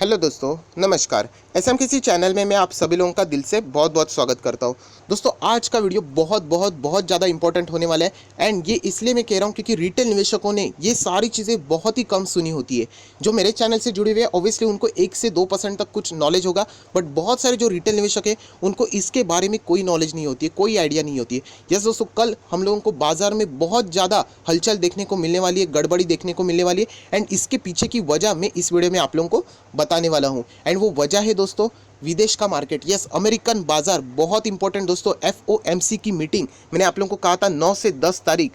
Hello दोस्तों, नमस्कार। SMKC channel में मैं आप सभी लोगों का दिल से बहुत बहुत स्वागत करता हूं। दोस्तों, आज का वीडियो बहुत ज़्यादा इंपॉर्टेंट होने वाला है। एंड ये इसलिए मैं कह रहा हूं क्योंकि रिटेल निवेशकों ने ये सारी चीज़ें बहुत ही कम सुनी होती है। जो मेरे चैनल से जुड़े हुए हैं ऑब्वियसली उनको 1 से 2% तक कुछ नॉलेज होगा, बट बहुत सारे जो रिटेल निवेशक हैं उनको इसके बारे में कोई नॉलेज नहीं होती है, कोई आइडिया नहीं होती है। यस दोस्तों, कल हम लोगों को बाजार में बहुत ज़्यादा हलचल देखने को मिलने वाली है, गड़बड़ी देखने को मिलने वाली है। एंड इसके पीछे की वजह मैं इस वीडियो में आप लोगों को बताने वाला हूं। एंड वो वजह है दोस्तों, विदेश का मार्केट। यस, अमेरिकन बाजार बहुत इंपॉर्टेंट दोस्तों। एफओएमसी की मीटिंग मैंने आप लोगों को कहा था 9 से 10 तारीख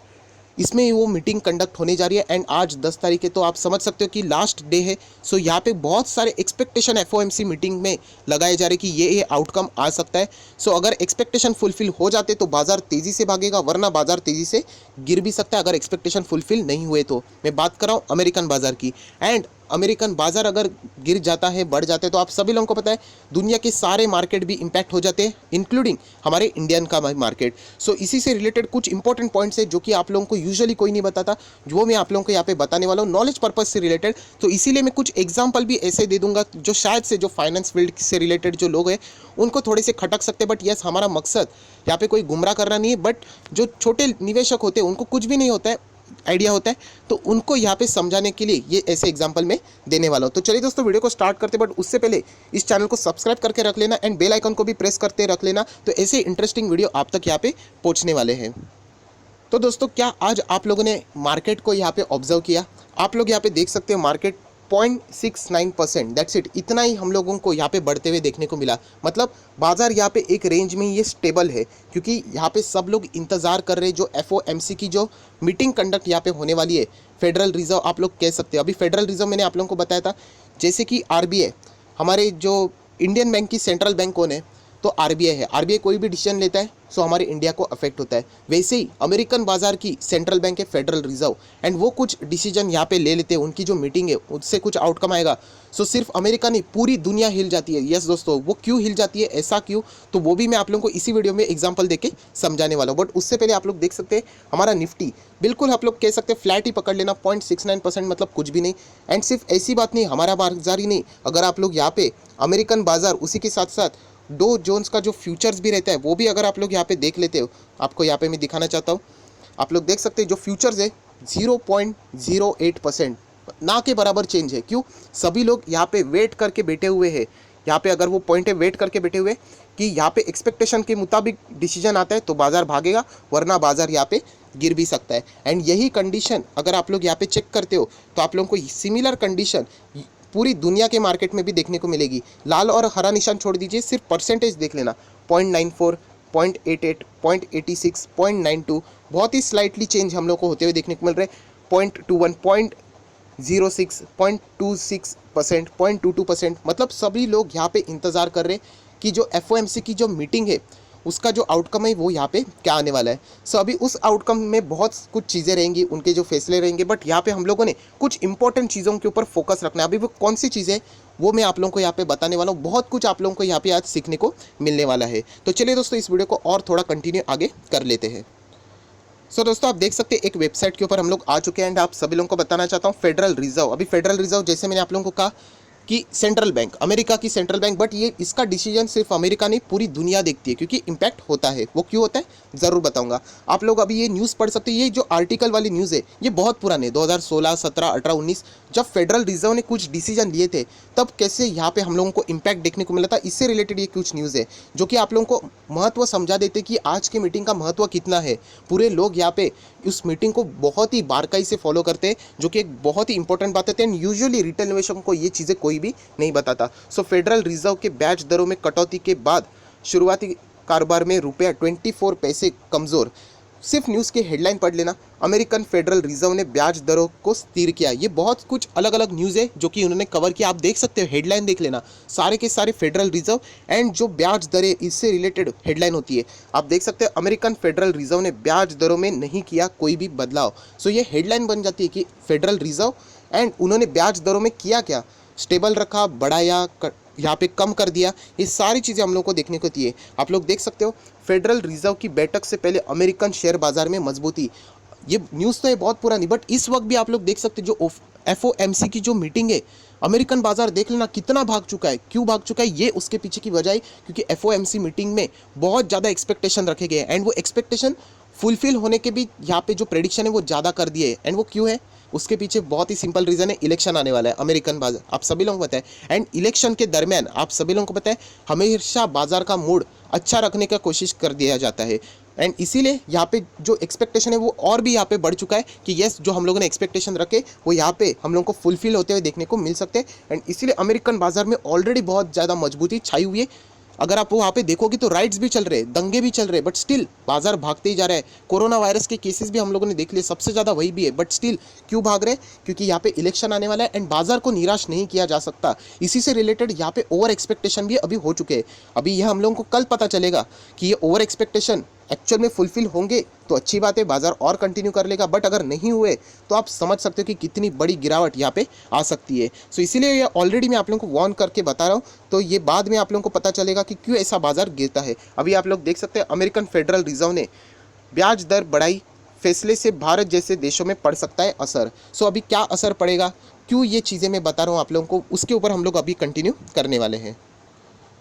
इसमें वो मीटिंग कंडक्ट होने जा रही है। एंड आज 10 तारीख है, तो आप समझ सकते हो कि लास्ट डे है। सो यहाँ पे बहुत सारे एक्सपेक्टेशन एफओएमसी मीटिंग में लगाए जा रहे कि ये आउटकम आ सकता है। सो अगर एक्सपेक्टेशन फुलफिल हो जाते तो बाजार तेज़ी से भागेगा, वरना बाजार तेज़ी से गिर भी सकता है अगर एक्सपेक्टेशन फुलफिल नहीं हुए तो। मैं बात कर रहा हूँ अमेरिकन बाजार की। एंड अमेरिकन बाजार अगर गिर जाता है, बढ़ जाता है, तो आप सभी लोगों को पता है दुनिया के सारे मार्केट भी इंपैक्ट हो जाते हैं, इंक्लूडिंग हमारे इंडियन का मार्केट। सो इसी से रिलेटेड कुछ इंपॉर्टेंट पॉइंट्स है जो कि आप लोगों को यूजुअली कोई नहीं बताता, जो मैं आप लोगों को यहाँ पे बताने वाला हूँ नॉलेज पर्पज से रिलेटेड। तो इसीलिए मैं कुछ एग्जाम्पल भी ऐसे दे दूंगा जो शायद से जो फाइनेंस फील्ड से रिलेटेड जो लोग हैं उनको थोड़े से खटक सकते हैं। बट यस, हमारा मकसद यहाँ पे कोई गुमराह करना नहीं है। बट जो छोटे निवेशक होते हैं उनको कुछ भी नहीं होता है, आइडिया होता है, तो उनको यहाँ पे समझाने के लिए ये ऐसे एग्जांपल में देने वाला हूँ। तो चलिए दोस्तों, वीडियो को स्टार्ट करते, बट उससे पहले इस चैनल को सब्सक्राइब करके रख लेना एंड बेल आइकन को भी प्रेस करते रख लेना, तो ऐसे इंटरेस्टिंग वीडियो आप तक यहाँ पे पहुँचने वाले हैं। तो दोस्तों, क्या आज आप लोगों ने मार्केट को यहाँ पे ऑब्जर्व किया? आप लोग यहाँ पे देख सकते हो मार्केट 0.69%, दैट्स इट, इतना ही हम लोगों को यहाँ पे बढ़ते हुए देखने को मिला। मतलब बाजार यहाँ पे एक रेंज में ये स्टेबल है, क्योंकि यहाँ पे सब लोग इंतज़ार कर रहे हैं जो एफओएमसी की जो मीटिंग कंडक्ट यहाँ पे होने वाली है। फेडरल रिजर्व आप लोग कह सकते हो। अभी फेडरल रिजर्व मैंने आप लोगों को बताया था, जैसे कि आरबीआई, हमारे जो इंडियन बैंक की सेंट्रल बैंक कौन है, तो आरबीआई है। आरबीआई कोई भी डिसीजन लेता है सो हमारे इंडिया को अफेक्ट होता है। वैसे ही अमेरिकन बाजार की सेंट्रल बैंक है फेडरल रिजर्व, एंड वो कुछ डिसीजन यहाँ पे ले लेते हैं, उनकी जो मीटिंग है उससे कुछ आउटकम आएगा। सो सिर्फ अमेरिका नहीं, पूरी दुनिया हिल जाती है। यस दोस्तों, वो क्यों हिल जाती है, ऐसा क्यों, तो वो भी मैं आप लोगों को इसी वीडियो में एग्जाम्पल देके समझाने वाला हूँ। बट उससे पहले आप लोग देख सकते हैं हमारा निफ्टी, बिल्कुल आप लोग कह सकते हैं फ्लैट ही पकड़ लेना, 0.69%, मतलब कुछ भी नहीं। एंड सिर्फ ऐसी बात नहीं, हमारा बाजार ही नहीं, अगर आप लोग यहाँ पे अमेरिकन बाजार, उसी के साथ साथ डो जोन्स का जो फ्यूचर्स भी रहता है वो भी अगर आप लोग यहाँ पे देख लेते हो, आपको यहाँ पे मैं दिखाना चाहता हूँ। आप लोग देख सकते हैं जो फ्यूचर्स है 0.08% ना के बराबर चेंज है। क्यों? सभी लोग यहाँ पे वेट करके बैठे हुए हैं। यहाँ पे अगर वो पॉइंट है, वेट करके बैठे हुए कि यहाँ पे एक्सपेक्टेशन के मुताबिक डिसीजन आता है तो बाजार भागेगा, वरना बाजार यहाँ पे गिर भी सकता है। एंड यही कंडीशन अगर आप लोग यहाँ पे चेक करते हो तो आप लोगों को सिमिलर कंडीशन पूरी दुनिया के मार्केट में भी देखने को मिलेगी। लाल और हरा निशान छोड़ दीजिए, सिर्फ परसेंटेज देख लेना, 0.94, 0.88, 0.86, 0.92, बहुत ही स्लाइटली चेंज हम लोग को होते हुए देखने को मिल रहे हैं। 0.21, 0.06, 0.26%, 0.22%, मतलब सभी लोग यहाँ पे इंतज़ार कर रहे हैं कि जो एफओएमसी की जो मीटिंग है उसका जो आउटकम है वो यहाँ पे क्या आने वाला है। सो अभी उस आउटकम में बहुत कुछ चीज़ें रहेंगी, उनके जो फैसले रहेंगे, बट यहाँ पे हम लोगों ने कुछ इंपॉर्टेंट चीज़ों के ऊपर फोकस रखना है। अभी वो कौन सी चीज़ें वो मैं आप लोगों को यहाँ पे बताने वाला हूँ। बहुत कुछ आप लोगों को यहाँ पे आज सीखने को मिलने वाला है। तो चलिए दोस्तों, इस वीडियो को और थोड़ा कंटिन्यू आगे कर लेते हैं। सो दोस्तों, आप देख सकते हैं एक वेबसाइट के ऊपर हम लोग आ चुके हैं। एंड आप सभी लोगों को बताना चाहता हूँ फेडरल रिजर्व। अभी फेडरल रिजर्व, जैसे मैंने आप लोगों को कहा कि सेंट्रल बैंक, अमेरिका की सेंट्रल बैंक, बट ये इसका डिसीजन सिर्फ अमेरिका नहीं पूरी दुनिया देखती है, क्योंकि इंपैक्ट होता है। वो क्यों होता है ज़रूर बताऊंगा। आप लोग अभी ये न्यूज़ पढ़ सकते हैं। ये जो आर्टिकल वाली न्यूज़ है ये बहुत पुराने 2016, 17, 18, 19 जब फेडरल रिजर्व ने कुछ डिसीजन लिए थे तब कैसे यहाँ पे हम लोगों को इम्पैक्ट देखने को मिला था, इससे रिलेटेड ये कुछ न्यूज़ है जो कि आप लोगों को महत्व समझा देते कि आज की मीटिंग का महत्व कितना है। पूरे लोग यहाँ पे उस मीटिंग को बहुत ही बारकाई से फॉलो करते हैं, जो कि एक बहुत ही इंपॉर्टेंट बात है। एंड यूजुअली रिटेल निवेशकों को ये चीज़ें कोई भी नहीं बताता। सो फेडरल रिजर्व के ब्याज दरों में कटौती के बाद शुरुआती कारोबार में रुपया 24 पैसे कमज़ोर। सिर्फ न्यूज़ की हेडलाइन पढ़ लेना, अमेरिकन फेडरल रिजर्व ने ब्याज दरों को स्थिर किया। ये बहुत कुछ अलग अलग न्यूज़ है जो कि उन्होंने कवर किया। आप देख सकते हो, हेडलाइन देख लेना, सारे के सारे फेडरल रिजर्व एंड जो ब्याज दरें इससे रिलेटेड हेडलाइन होती है। आप देख सकते हैं अमेरिकन फेडरल रिजर्व ने ब्याज दरों में नहीं किया कोई भी बदलाव। सो ये हेडलाइन बन जाती है कि फेडरल रिजर्व एंड उन्होंने ब्याज दरों में किया क्या, स्टेबल रखा, बढ़ाया, यहाँ पे कम कर दिया। ये सारी चीज़ें हम लोग को देखने को चाहिए। आप लोग देख सकते हो फेडरल रिजर्व की बैठक से पहले अमेरिकन शेयर बाजार में मजबूती। ये न्यूज़ तो है बहुत पुरानी, बट इस वक्त भी आप लोग देख सकते जो FOMC की जो मीटिंग है, अमेरिकन बाजार देख लेना कितना भाग चुका है। क्यों भाग चुका है, ये उसके पीछे की वजह है क्योंकि FOMC मीटिंग में बहुत ज़्यादा एक्सपेक्टेशन रखे गए हैं एंड वो एक्सपेक्टेशन फुलफिल होने के भी यहाँ पे जो प्रेडिक्शन है वो ज़्यादा कर दिए है। एंड वो क्यों है, उसके पीछे बहुत ही सिंपल रीज़न है, इलेक्शन आने वाला है। अमेरिकन बाजार आप सभी लोगों को पता है, एंड इलेक्शन के दरमियान आप सभी लोगों को पता है हमेशा बाजार का मूड अच्छा रखने का कोशिश कर दिया जाता है। एंड इसीलिए यहाँ पे जो एक्सपेक्टेशन है वो और भी यहाँ पे बढ़ चुका है कि यस जो हम लोगों ने एक्सपेक्टेशन रखे वो यहाँ पे हम लोगों को फुलफिल होते हुए देखने को मिल सकते हैं। एंड इसीलिए अमेरिकन बाजार में ऑलरेडी बहुत ज़्यादा मजबूती छाई हुई है। अगर आप वहाँ पे देखोगे तो राइट्स भी चल रहे हैं, दंगे भी चल रहे हैं, बट स्टिल बाजार भागते ही जा रहा है। कोरोना वायरस के केसेस भी हम लोगों ने देख लिए, सबसे ज़्यादा वही भी है, बट स्टिल क्यों भाग रहे हैं, क्योंकि यहाँ पे इलेक्शन आने वाला है एंड बाजार को निराश नहीं किया जा सकता। इसी से रिलेटेड यहाँ पे ओवर एक्सपेक्टेशन भी अभी हो चुके हैं। अभी यह हम लोगों को कल पता चलेगा कि ये ओवर एक्सपेक्टेशन एक्चुअल में फुलफिल होंगे तो अच्छी बात है, बाजार और कंटिन्यू कर लेगा, बट अगर नहीं हुए तो आप समझ सकते हो कि कितनी बड़ी गिरावट यहाँ पे आ सकती है। सो इसीलिए ये ऑलरेडी मैं आप लोगों को वार्न करके बता रहा हूँ, तो ये बाद में आप लोगों को पता चलेगा कि क्यों ऐसा बाजार गिरता है। अभी आप लोग देख सकते हैं अमेरिकन फेडरल रिजर्व ने ब्याज दर बढ़ाई, फैसले से भारत जैसे देशों में पड़ सकता है असर। सो अभी क्या असर पड़ेगा, क्यों ये चीज़ें मैं बता रहा हूँ आप लोगों को, उसके ऊपर हम लोग अभी कंटिन्यू करने वाले हैं।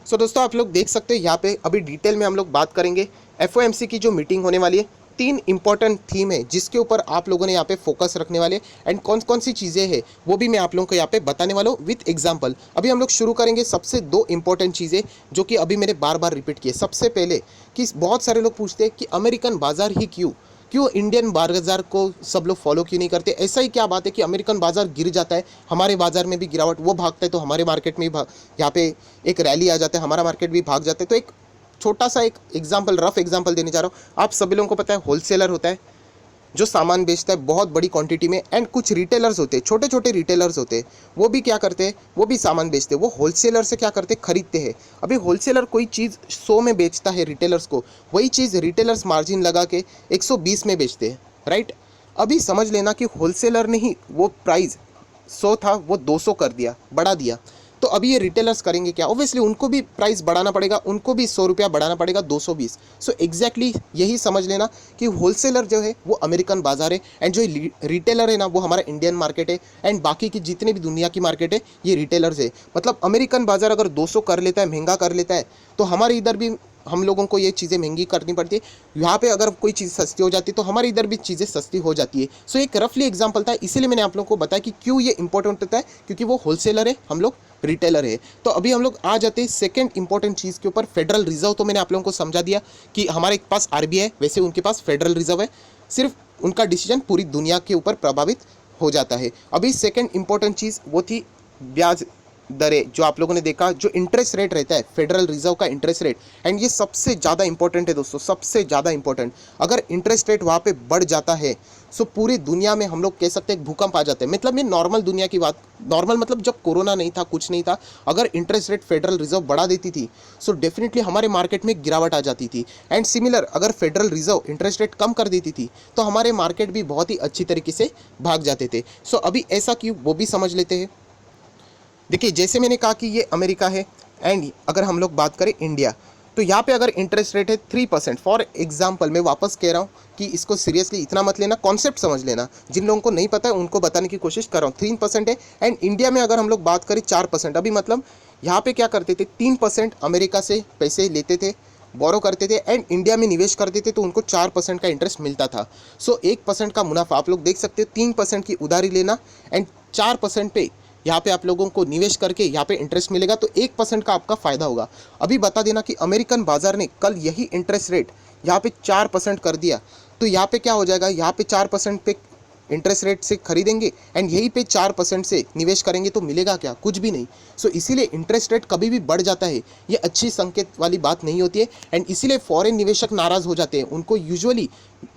सो दोस्तों आप लोग देख सकते हैं यहाँ पे अभी डिटेल में हम लोग बात करेंगे FOMC की जो मीटिंग होने वाली है। 3 इंपॉर्टेंट थीम है जिसके ऊपर आप लोगों ने यहाँ पे फोकस रखने वाले एंड कौन कौन सी चीज़ें हैं वो भी मैं आप लोगों को यहाँ पे बताने वाला हूँ विथ एग्जांपल। अभी हम लोग शुरू करेंगे सबसे 2 इंपॉर्टेंट चीज़ें जो कि अभी मैंने बार बार रिपीट किए। सबसे पहले कि बहुत सारे लोग पूछते हैं कि अमेरिकन बाजार ही क्यों इंडियन बाजार को सब लोग फॉलो क्यों नहीं करते। ऐसा ही क्या बात है कि अमेरिकन बाजार गिर जाता है, हमारे बाजार में भी गिरावट, वो भागता है तो हमारे मार्केट में भी यहाँ पे एक रैली आ जाता है, हमारा मार्केट भी भाग जाता है। तो एक छोटा सा एक एग्जाम्पल, रफ एग्जाम्पल देने जा रहा हूँ। आप सभी लोगों को पता है होलसेलर होता है जो सामान बेचता है बहुत बड़ी क्वांटिटी में, एंड कुछ रिटेलर्स होते हैं, छोटे छोटे रिटेलर्स होते हैं, वो भी क्या करते हैं, वो भी सामान बेचते हैं। वो होलसेलर से क्या करते हैं, खरीदते हैं। अभी होलसेलर कोई चीज़ 100 में बेचता है रिटेलर्स को, वही चीज़ रिटेलर्स मार्जिन लगा के 120 में बेचते हैं, राइट। अभी समझ लेना कि होलसेलर ने ही वो प्राइस 100 था वो 200 कर दिया, बढ़ा दिया। तो अभी ये रिटेलर्स करेंगे क्या, ऑब्वियसली उनको भी प्राइस बढ़ाना पड़ेगा, उनको भी 100 रुपया बढ़ाना पड़ेगा, 220। सो एग्जैक्टली यही समझ लेना कि होलसेलर जो है वो अमेरिकन बाजार है एंड जो रिटेलर है ना वो हमारा इंडियन मार्केट है, एंड बाकी की जितने भी दुनिया की मार्केट है ये रिटेलर्स है। मतलब अमेरिकन बाजार अगर 200 कर लेता है, महंगा कर लेता है, तो हमारे इधर भी हम लोगों को ये चीज़ें महंगी करनी पड़ती है। यहाँ पे अगर कोई चीज़ सस्ती हो जाती है तो हमारे इधर भी चीज़ें सस्ती हो जाती है। सो एक रफली एग्जांपल था, इसीलिए मैंने आप लोगों को बताया कि क्यों ये इंपॉर्टेंट होता है, क्योंकि वो होलसेलर है, हम लोग रिटेलर है। तो अभी हम लोग आ जाते हैं सेकंड इंपॉर्टेंट चीज़ के ऊपर, फेडरल रिजर्व। तो मैंने आप लोगों को समझा दिया कि हमारे पास RBI है, वैसे उनके पास फेडरल रिजर्व है, सिर्फ उनका डिसीजन पूरी दुनिया के ऊपर प्रभावित हो जाता है। अभी सेकंड इंपॉर्टेंट चीज़ वो थी ब्याज दरें, जो आप लोगों ने देखा, जो इंटरेस्ट रेट रहता है फेडरल रिजर्व का इंटरेस्ट रेट, एंड ये सबसे ज़्यादा इंपॉर्टेंट है दोस्तों, सबसे ज़्यादा इंपॉर्टेंट। अगर इंटरेस्ट रेट वहाँ पे बढ़ जाता है सो पूरी दुनिया में हम लोग कह सकते हैं भूकंप आ जाते हैं। मतलब ये नॉर्मल दुनिया की बात, नॉर्मल मतलब जब कोरोना नहीं था, कुछ नहीं था, अगर इंटरेस्ट रेट फेडरल रिजर्व बढ़ा देती थी सो डेफिनेटली हमारे मार्केट में गिरावट आ जाती थी। एंड सिमिलर अगर फेडरल रिजर्व इंटरेस्ट रेट कम कर देती थी तो हमारे मार्केट भी बहुत ही अच्छी तरीके से भाग जाते थे। सो अभी ऐसा क्यों, वो भी समझ लेते हैं। देखिए जैसे मैंने कहा कि ये अमेरिका है, एंड अगर हम लोग बात करें इंडिया, तो यहाँ पे अगर इंटरेस्ट रेट है 3%, फॉर एग्जांपल मैं वापस कह रहा हूँ कि इसको सीरियसली इतना मत लेना, कॉन्सेप्ट समझ लेना, जिन लोगों को नहीं पता है उनको बताने की कोशिश कर रहा हूँ। 3% है, एंड इंडिया में अगर हम लोग बात करें 4%। अभी मतलब यहाँ पे क्या करते थे, 3% अमेरिका से पैसे लेते थे, बोरो करते थे, एंड इंडिया में निवेश करते थे, तो उनको 4% का इंटरेस्ट मिलता था। सो 1% का मुनाफा आप लोग देख सकते हो, 3% की उधारी लेना एंड 4% पे यहाँ पे आप लोगों को निवेश करके यहाँ पे इंटरेस्ट मिलेगा, तो 1% का आपका फ़ायदा होगा। अभी बता देना कि अमेरिकन बाजार ने कल यही इंटरेस्ट रेट यहाँ पे 4% कर दिया, तो यहाँ पे क्या हो जाएगा, यहाँ पे 4% पे इंटरेस्ट रेट से खरीदेंगे एंड यहीं पे 4% से निवेश करेंगे, तो मिलेगा क्या, कुछ भी नहीं। सो इसीलिए इंटरेस्ट रेट कभी भी बढ़ जाता है ये अच्छी संकेत वाली बात नहीं होती है, एंड इसीलिए फॉरेन निवेशक नाराज़ हो जाते हैं। उनको यूजुअली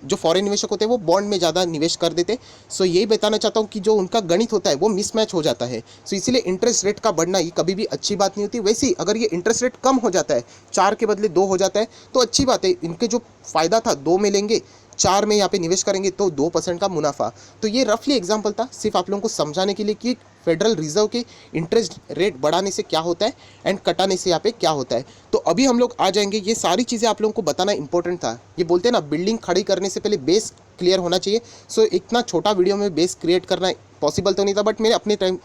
जो फॉरेन निवेशक होते हैं वो बॉन्ड में ज़्यादा निवेश कर देते हैं। सो यही बताना चाहता हूँ कि जो उनका गणित होता है वो मिसमैच हो जाता है। सो इसीलिए इंटरेस्ट रेट का बढ़ना ये कभी भी अच्छी बात नहीं होती। वैसे ही अगर ये इंटरेस्ट रेट कम हो जाता है, 4 के बदले 2 हो जाता है, तो अच्छी बात है, इनके जो फ़ायदा था 2 में लेंगे, 4 में यहाँ पे निवेश करेंगे तो 2% का मुनाफा। तो ये रफली एग्जांपल था, सिर्फ आप लोगों को समझाने के लिए कि फेडरल रिजर्व के इंटरेस्ट रेट बढ़ाने से क्या होता है एंड कटाने से यहाँ पे क्या होता है। तो अभी हम लोग आ जाएंगे, ये सारी चीज़ें आप लोगों को बताना इंपॉर्टेंट था। ये बोलते हैं ना, बिल्डिंग खड़ी करने से पहले बेस क्लियर होना चाहिए। सो इतना छोटा वीडियो में बेस क्रिएट करना पॉसिबल तो नहीं था, बट मैंने अपने टाइम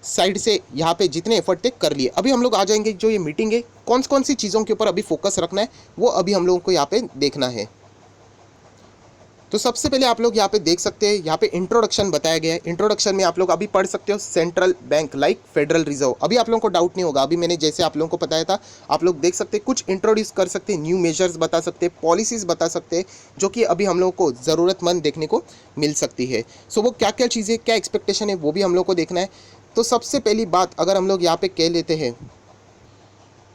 साइड से यहाँ पे जितने एफर्ट थे कर लिए। अभी हम लोग आ जाएंगे, जो ये मीटिंग है कौन सी चीज़ों के ऊपर अभी फोकस रखना है वो अभी हम लोगों को यहाँ पे देखना है। तो सबसे पहले आप लोग यहाँ पे देख सकते हैं, यहाँ पे इंट्रोडक्शन बताया गया है। इंट्रोडक्शन में आप लोग अभी पढ़ सकते हो central bank like federal reserve. अभी आप लोगों को डाउट नहीं होगा, अभी मैंने जैसे आप लोगों को बताया था, आप लोग देख सकते हैं, कुछ इंट्रोड्यूस कर सकते हैं, न्यू मेजर्स बता सकते हैं, पॉलिसीज़ बता सकते हैं, जो कि अभी हम लोगों को ज़रूरतमंद देखने को मिल सकती है। सो वो क्या क्या चीज़ें, क्या एक्सपेक्टेशन है, वो भी हम लोग को देखना है। तो सबसे पहली बात अगर हम लोग यहाँ पे कह लेते हैं,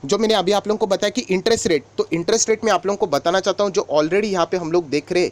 जो मैंने अभी आप लोगों को बताया कि इंटरेस्ट रेट, तो इंटरेस्ट रेट में आप लोगों को बताना चाहता हूँ, जो ऑलरेडी यहाँ पे हम लोग देख रहे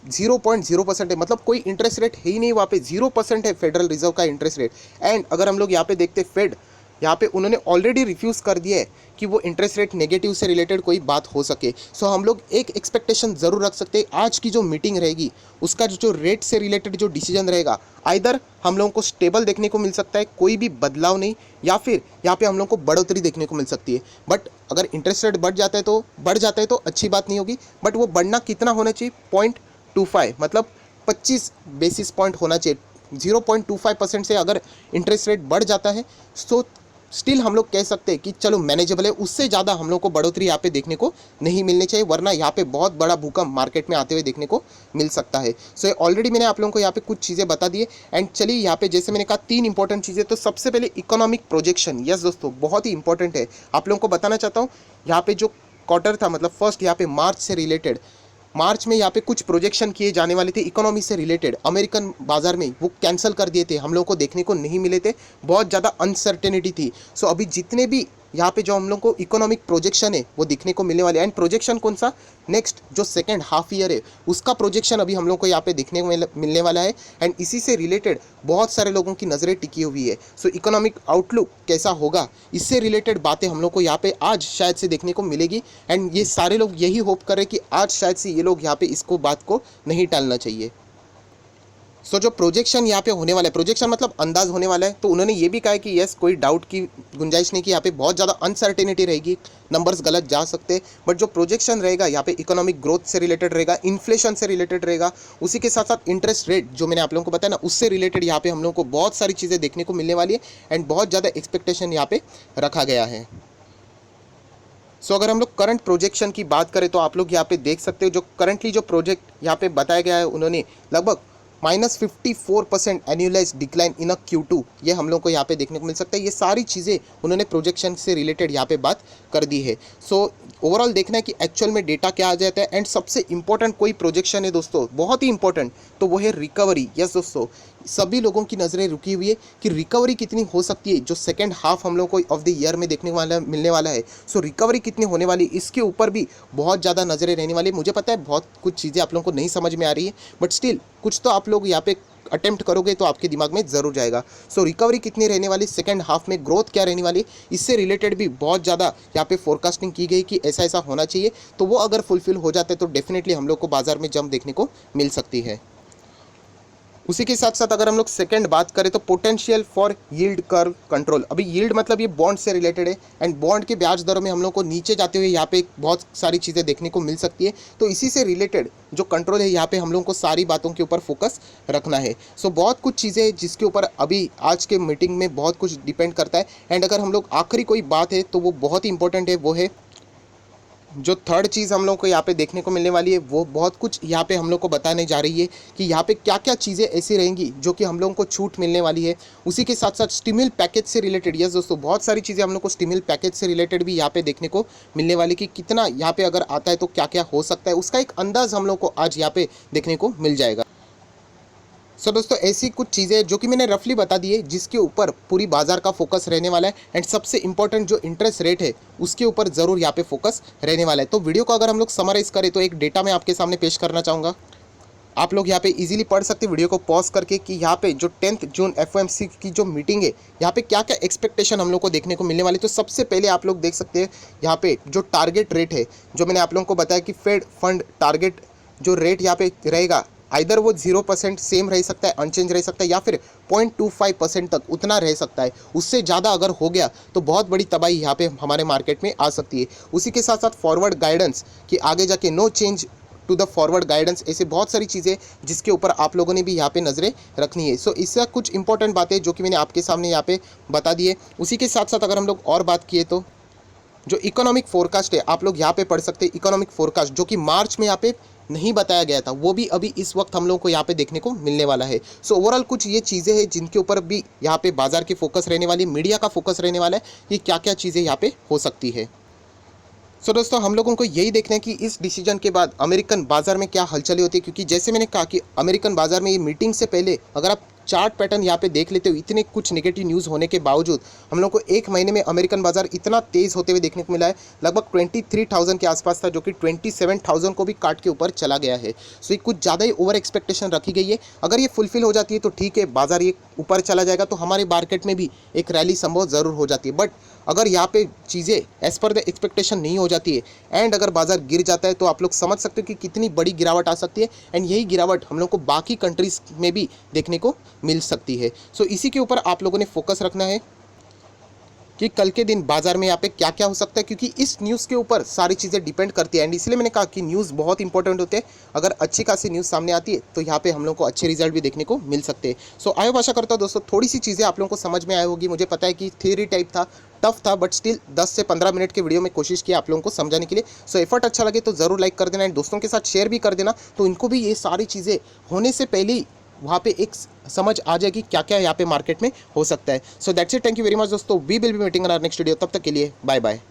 0.0% है, मतलब कोई इंटरेस्ट रेट है ही नहीं, वहाँ पे 0% है फेडरल रिजर्व का इंटरेस्ट रेट। एंड अगर हम लोग यहाँ पे देखते फेड, यहाँ पे उन्होंने ऑलरेडी रिफ्यूज़ कर दिया है कि वो इंटरेस्ट रेट नेगेटिव से रिलेटेड कोई बात हो सके। सो हम लोग एक एक्सपेक्टेशन ज़रूर रख सकते हैं, आज की जो मीटिंग रहेगी उसका जो रेट से रिलेटेड जो डिसीजन रहेगा, आइदर हम लोगों को स्टेबल देखने को मिल सकता है, कोई भी बदलाव नहीं, या फिर यहाँ पे हम लोगों को बढ़ोतरी देखने को मिल सकती है। बट अगर इंटरेस्ट रेट बढ़ जाता है तो अच्छी बात नहीं होगी, बट वो बढ़ना कितना होना चाहिए, 0.25, मतलब 25 बेसिस पॉइंट होना चाहिए। 0.25% से अगर इंटरेस्ट रेट बढ़ जाता है तो स्टिल हम लोग कह सकते हैं कि चलो मैनेजेबल है, उससे ज़्यादा हम लोग को बढ़ोतरी यहाँ पे देखने को नहीं मिलनी चाहिए, वरना यहाँ पे बहुत बड़ा भूकंप मार्केट में आते हुए देखने को मिल सकता है। सो ऑलरेडी मैंने आप लोगों को यहाँ पे कुछ चीज़ें बता दी है। एंड चलिए यहाँ पे जैसे मैंने कहा 3 इंपॉर्टेंट चीज़ें, तो सबसे पहले इकोनॉमिक प्रोजेक्शन। यस दोस्तों, बहुत ही इंपॉर्टेंट है। आप लोगों को बताना चाहता हूँ, यहाँ पे जो क्वार्टर था, मतलब फर्स्ट यहाँ पे मार्च से रिलेटेड, मार्च में यहाँ पे कुछ प्रोजेक्शन किए जाने वाले थे इकोनॉमी से रिलेटेड, अमेरिकन बाजार में वो कैंसिल कर दिए थे, हम लोगों को देखने को नहीं मिले थे, बहुत ज़्यादा अनसर्टेनिटी थी। सो अभी जितने भी यहाँ पे जो हम लोग को इकोनॉमिक प्रोजेक्शन है वो दिखने को मिलने वाले हैं। एंड प्रोजेक्शन कौन सा, नेक्स्ट जो सेकेंड हाफ ईयर है उसका प्रोजेक्शन अभी हम लोग को यहाँ पे देखने को मिलने वाला है। एंड इसी से रिलेटेड बहुत सारे लोगों की नज़रें टिकी हुई है। सो इकोनॉमिक आउटलुक कैसा होगा, इससे रिलेटेड बातें हम लोग को यहाँ पे आज शायद से देखने को मिलेगी। एंड ये सारे लोग यही होप कर रहे हैं कि आज शायद से ये लोग यहाँ पे इसको बात को नहीं टालना चाहिए। सो जो प्रोजेक्शन यहाँ पे होने वाला है, प्रोजेक्शन मतलब अंदाज होने वाला है, तो उन्होंने ये भी कहा है कि यस, कोई डाउट की गुंजाइश नहीं कि यहाँ पे बहुत ज़्यादा अनसर्टेनिटी रहेगी, नंबर्स गलत जा सकते हैं, बट जो प्रोजेक्शन रहेगा यहाँ पे इकोनॉमिक ग्रोथ से रिलेटेड रहेगा, इन्फ्लेशन से रिलेटेड रहेगा, उसी के साथ साथ इंटरेस्ट रेट जो मैंने आप लोगों को बताया ना, उससे रिलेटेड यहाँ पे हम लोगों को बहुत सारी चीज़ें देखने को मिलने वाली है। एंड बहुत ज़्यादा एक्सपेक्टेशन यहाँ पे रखा गया है। सो अगर हम लोग करंट प्रोजेक्शन की बात करें तो आप लोग यहाँ पे देख सकते हो, जो करंटली जो प्रोजेक्ट यहाँ पे बताया गया है, उन्होंने लगभग -54% annualise decline in a Q2, ये हम लोग को यहाँ पे देखने को मिल सकता है। ये सारी चीज़ें उन्होंने प्रोजेक्शन से रिलेटेड यहाँ पे बात कर दी है। सो ओवरऑल देखना है कि एक्चुअल में डेटा क्या आ जाता है। एंड सबसे इंपॉर्टेंट कोई प्रोजेक्शन है दोस्तों, बहुत ही इंपॉर्टेंट, तो वो है रिकवरी। यस दोस्तों, सभी लोगों की नज़रें रुकी हुई है कि रिकवरी कितनी हो सकती है, जो सेकेंड हाफ हम लोग को ऑफ द ईयर में देखने वाला मिलने वाला है। सो रिकवरी कितनी होने वाली, इसके ऊपर भी बहुत ज़्यादा नज़रें रहने वाली है। मुझे पता है बहुत कुछ चीज़ें आप लोगों को नहीं समझ में आ रही है, बट स्टिल कुछ तो आप लोग यहाँ पे अटेम्प्ट करोगे तो आपके दिमाग में ज़रूर जाएगा। सो रिकवरी कितनी रहने वाली, सेकेंड हाफ में ग्रोथ क्या रहने वाली, इससे रिलेटेड भी बहुत ज़्यादा यहाँ पे फोरकास्टिंग की गई कि ऐसा ऐसा होना चाहिए। तो वो अगर फुलफिल हो जाता है तो डेफिनेटली हम लोग को बाजार में जंप देखने को मिल सकती है। उसी के साथ साथ अगर हम लोग सेकंड बात करें तो potential for yield curve control. अभी यील्ड मतलब ये बॉन्ड से रिलेटेड है, एंड बॉन्ड के ब्याज दरों में हम लोग को नीचे जाते हुए यहाँ पे बहुत सारी चीज़ें देखने को मिल सकती है। तो इसी से रिलेटेड जो कंट्रोल है यहाँ पे हम लोग को सारी बातों के ऊपर फोकस रखना है। सो बहुत कुछ चीज़ें हैं जिसके ऊपर अभी आज के मीटिंग में बहुत कुछ डिपेंड करता है। एंड अगर हम लोग आखिरी कोई बात है तो वो बहुत ही इंपॉर्टेंट है, वो है जो थर्ड चीज़ हम लोग को यहाँ पे देखने को मिलने वाली है, वो बहुत कुछ यहाँ पे हम लोग को बताने जा रही है कि यहाँ पे क्या क्या चीज़ें ऐसी रहेंगी जो कि हम लोगों को छूट मिलने वाली है। उसी के साथ साथ स्टिमुल पैकेज से रिलेटेड, यस दोस्तों, बहुत सारी चीज़ें हम लोग को स्टिमुल पैकेज से रिलेटेड भी यहाँ पे देखने को मिलने वाली कि कितना यहाँ पे अगर आता है तो क्या क्या हो सकता है, उसका एक अंदाज़ हम लोग को आज यहाँ पे देखने को मिल जाएगा। सो दोस्तों, ऐसी कुछ चीज़ें जो कि मैंने रफली बता दी है जिसके ऊपर पूरी बाजार का फोकस रहने वाला है। एंड सबसे इंपॉर्टेंट जो इंटरेस्ट रेट है उसके ऊपर ज़रूर यहाँ पे फोकस रहने वाला है। तो वीडियो को अगर हम लोग समराइज़ करें तो एक डेटा मैं आपके सामने पेश करना चाहूँगा, आप लोग यहाँ पे इजीली पढ़ सकते हैं वीडियो को पॉज करके कि यहाँ पे जो 10 जून FOMC की जो मीटिंग है यहाँ पे क्या क्या एक्सपेक्टेशन हम लोग को देखने को मिलने वाली। तो सबसे पहले आप लोग देख सकते हैं यहाँ पे जो टारगेट रेट है, जो मैंने आप लोगों को बताया कि फेड फंड टारगेट जो रेट यहाँ पे रहेगा आइदर वो 0% सेम रह सकता है, अनचेंज रह सकता है, या फिर 0.25% तक उतना रह सकता है। उससे ज़्यादा अगर हो गया तो बहुत बड़ी तबाही यहाँ पे हमारे मार्केट में आ सकती है। उसी के साथ साथ फॉरवर्ड गाइडेंस कि आगे जाके no change to the forward guidance, ऐसे बहुत सारी चीज़ें जिसके ऊपर आप लोगों ने भी यहाँ पे नज़रें रखनी है। सो इससे कुछ इंपॉर्टेंट बातें जो कि मैंने आपके सामने यहाँ पे बता दी है। उसी के साथ साथ अगर हम लोग और बात किए तो जो इकोनॉमिक फोरकास्ट है आप लोग यहाँ पे पढ़ सकते हैं। इकोनॉमिक फोरकास्ट जो कि मार्च में यहाँ पे नहीं बताया गया था, वो भी अभी इस वक्त हम लोगों को यहाँ पे देखने को मिलने वाला है। सो ओवरऑल कुछ ये चीज़ें हैं जिनके ऊपर भी यहाँ पे बाजार की फोकस रहने वाली है, मीडिया का फोकस रहने वाला है कि क्या क्या चीज़ें यहाँ पे हो सकती है। सो दोस्तों हम लोगों को यही देखना है कि इस डिसीजन के बाद अमेरिकन बाजार में क्या हलचलें होती है, क्योंकि जैसे मैंने कहा कि अमेरिकन बाजार में ये मीटिंग से पहले अगर आप चार्ट पैटर्न यहाँ पे देख लेते हो, इतने कुछ नेगेटिव न्यूज़ होने के बावजूद हम लोग को एक महीने में अमेरिकन बाजार इतना तेज़ होते हुए देखने को मिला है। लगभग 23,000 के आसपास था, जो कि 27,000 को भी काट के ऊपर चला गया है। सो ये कुछ ज़्यादा ही ओवर एक्सपेक्टेशन रखी गई है। अगर ये फुलफिल हो जाती है तो ठीक है, बाजार ये ऊपर चला जाएगा तो हमारे मार्केट में भी एक रैली संभव ज़रूर हो जाती है। बट अगर यहाँ पे चीज़ें एज़ पर द एक्सपेक्टेशन नहीं हो जाती है एंड अगर बाजार गिर जाता है तो आप लोग समझ सकते हो कि कितनी बड़ी गिरावट आ सकती है। एंड यही गिरावट हम लोग को बाकी कंट्रीज़ में भी देखने को मिल सकती है। सो इसी के ऊपर आप लोगों ने फोकस रखना है कि कल के दिन बाजार में यहाँ पे क्या क्या हो सकता है, क्योंकि इस न्यूज़ के ऊपर सारी चीज़ें डिपेंड करती है। एंड इसलिए मैंने कहा कि न्यूज़ बहुत इंपॉर्टेंट होते हैं। अगर अच्छी खासी न्यूज़ सामने आती है तो यहाँ पे हम लोग को अच्छे रिजल्ट भी देखने को मिल सकते हैं। सो आई होप आशा करता हूँ दोस्तों थोड़ी सी चीज़ें आप लोगों को समझ में आई होगी। मुझे पता है कि थ्योरी टाइप था, टफ था, बट स्टिल 10 से 15 मिनट के वीडियो में कोशिश किया आप लोगों को समझाने के लिए। सो एफर्ट अच्छा लगे तो ज़रूर लाइक कर देना एंड दोस्तों के साथ शेयर भी कर देना, तो इनको भी ये सारी चीज़ें होने से पहले ही वहाँ पे एक समझ आ जाएगी क्या क्या यहाँ पे मार्केट में हो सकता है। So that's it, thank you very much दोस्तों। We will be meeting in our next video. तब तक के लिए बाय बाय।